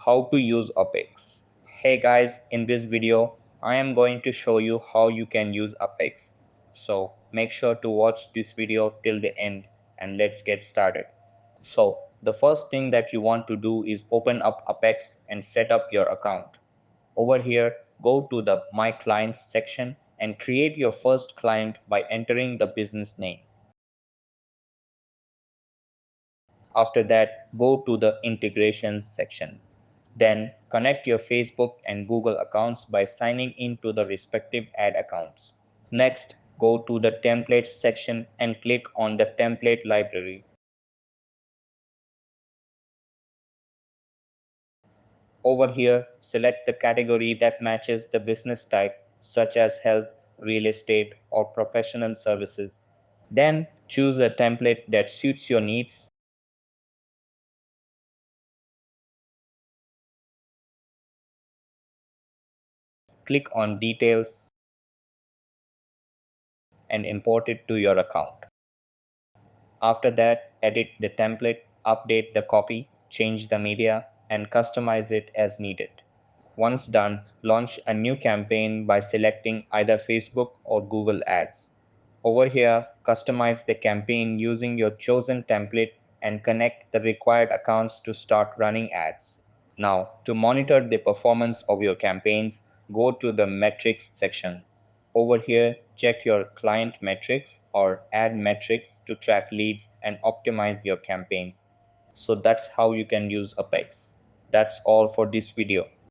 How to use Uphex. Hey guys, in this video, I am going to show you how you can use Uphex. So make sure to watch this video till the end and let's get started. So the first thing that you want to do is open up Uphex and set up your account. Over here, go to the My Clients section and create your first client by entering the business name. After that, go to the integrations section. Then connect your Facebook and Google accounts by signing into the respective ad accounts. Next, go to the templates section and click on the template library. Over here, select the category that matches the business type, such as health, real estate, or professional services. Then choose a template that suits your needs. Click on details and import it to your account. After that, edit the template, update the copy, change the media, and customize it as needed. Once done, launch a new campaign by selecting either Facebook or Google Ads. Over here, customize the campaign using your chosen template and connect the required accounts to start running ads. Now, to monitor the performance of your campaigns, go to the metrics section. Over here, check your client metrics or ad metrics to track leads and optimize your campaigns. So that's how you can use Uphex. That's all for this video.